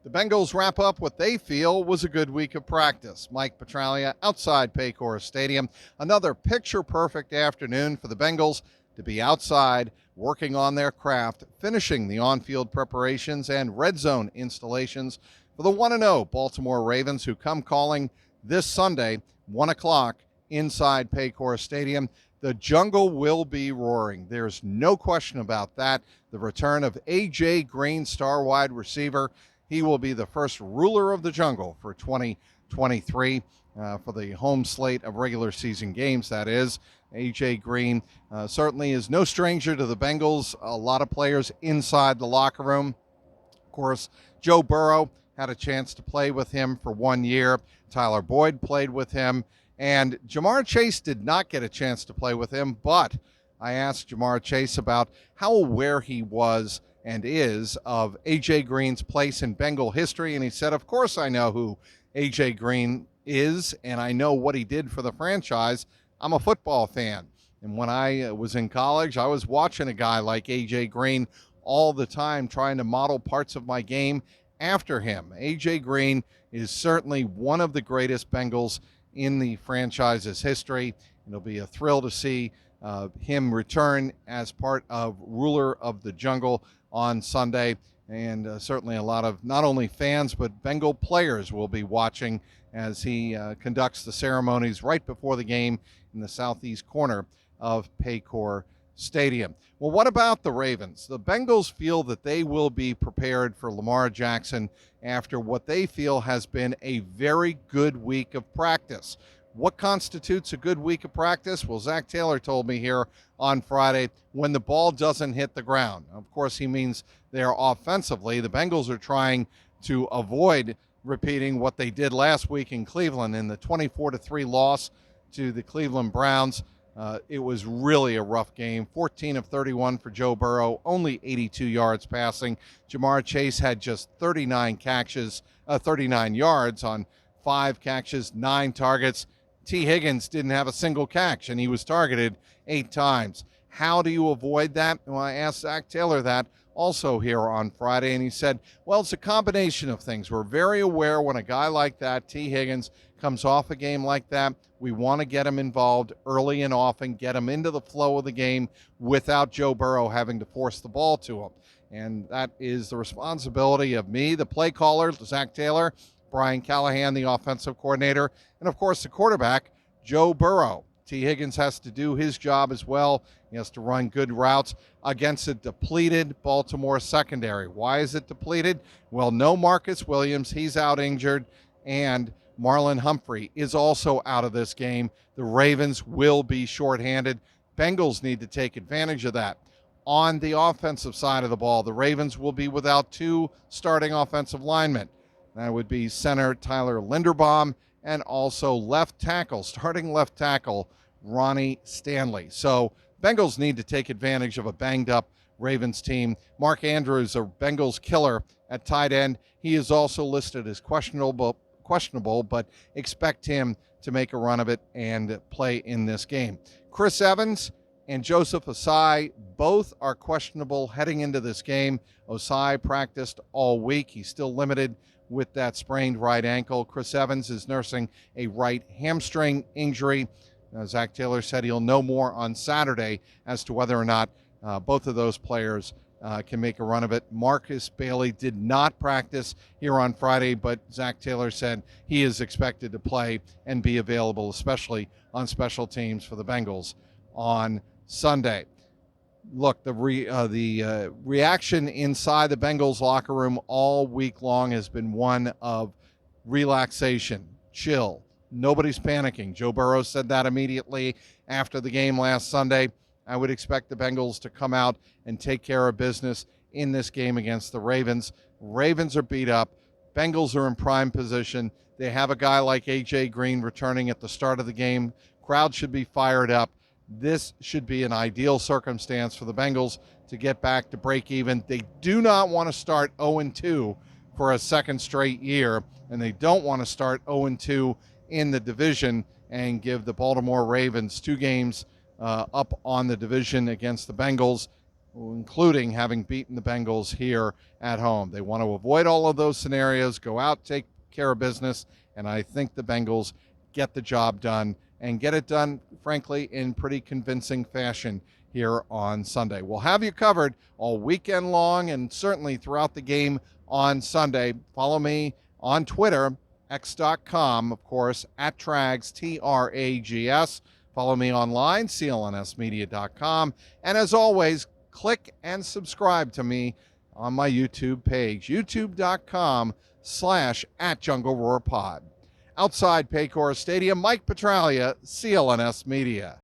The Bengals wrap up what they feel was a good week of practice. Mike Petraglia outside Paycor Stadium. Another picture-perfect afternoon for the Bengals to be outside working on their craft, finishing the on-field preparations and red zone installations for the 1-0 Baltimore Ravens, who come calling this Sunday, 1 o'clock, inside Paycor Stadium. The jungle will be roaring. There's no question about that. The return of A.J. Green, star wide receiver. He will be the first ruler of the jungle for 2023 for the home slate of regular season games, that is. A.J. Green certainly is no stranger to the Bengals. A lot of players inside the locker room. Of course, Joe Burrow had a chance to play with him for 1 year. Tyler Boyd played with him. And Jamar Chase did not get a chance to play with him, but I asked Jamar Chase about how aware he was and is of A.J. Green's place in Bengal history, and he said, of course I know who A.J. Green is, and I know what he did for the franchise. I'm a football fan, and when I was in college, I was watching a guy like A.J. Green all the time, trying to model parts of my game after him. A.J. Green is certainly one of the greatest Bengals in the franchise's history. It'll be a thrill to see him return as part of Ruler of the Jungle on Sunday. And certainly a lot of not only fans but Bengal players will be watching as he conducts the ceremonies right before the game in the southeast corner of Paycor Stadium. Well, what about the Ravens? The Bengals feel that they will be prepared for Lamar Jackson after what they feel has been a very good week of practice. What constitutes a good week of practice? Well, Zach Taylor told me here on Friday, when the ball doesn't hit the ground. Of course, he means there offensively. The Bengals are trying to avoid repeating what they did last week in Cleveland in the 24-3 loss to the Cleveland Browns. It was really a rough game. 14 of 31 for Joe Burrow, only 82 yards passing. Jamar Chase had just 39 yards on 5 catches, 9 targets. T. Higgins didn't have a single catch, and he was targeted 8 times. How do you avoid that? Well, I asked Zach Taylor that also here on Friday, and he said, well, it's a combination of things. We're very aware when a guy like that, T. Higgins, comes off a game like that, we want to get him involved early and often, get him into the flow of the game without Joe Burrow having to force the ball to him. And that is the responsibility of me, the play caller, Zach Taylor, Brian Callahan, the offensive coordinator, and, of course, the quarterback, Joe Burrow. T. Higgins has to do his job as well. He has to run good routes against a depleted Baltimore secondary. Why is it depleted? Well, no Marcus Williams. He's out injured. And Marlon Humphrey is also out of this game. The Ravens will be shorthanded. Bengals need to take advantage of that. On the offensive side of the ball, the Ravens will be without 2 starting offensive linemen. That would be center Tyler Linderbaum and also starting left tackle, Ronnie Stanley. So Bengals need to take advantage of a banged-up Ravens team. Mark Andrews, a Bengals killer at tight end. He is also listed as questionable, but expect him to make a run of it and play in this game. Chris Evans and Joseph Osai, both are questionable heading into this game. Osai practiced all week. He's still limited with that sprained right ankle. Chris Evans is nursing a right hamstring injury. Zach Taylor said he'll know more on Saturday as to whether or not both of those players can make a run of it. Marcus Bailey did not practice here on Friday, but Zach Taylor said he is expected to play and be available, especially on special teams for the Bengals on Sunday. Look, the reaction inside the Bengals locker room all week long has been one of relaxation, chill. Nobody's panicking. Joe Burrow said that immediately after the game last Sunday. I would expect the Bengals to come out and take care of business in this game against the Ravens. Ravens are beat up. Bengals are in prime position. They have a guy like A.J. Green returning at the start of the game. Crowd should be fired up. This should be an ideal circumstance for the Bengals to get back to break even. They do not want to start 0-2 for a second straight year, and they don't want to start 0-2 in the division and give the Baltimore Ravens 2 games up on the division against the Bengals. including having beaten the Bengals here at home. They want to avoid all of those scenarios, go out, take care of business, and I think the Bengals get the job done and get it done, frankly, in pretty convincing fashion here on Sunday. We'll have you covered all weekend long and certainly throughout the game on Sunday. Follow me on Twitter, x.com, of course, at Trags, Trags. Follow me online, clnsmedia.com. And as always, click and subscribe to me on my YouTube page, youtube.com/@JungleRoarPod. Outside Paycor Stadium, Mike Petraglia, CLNS Media.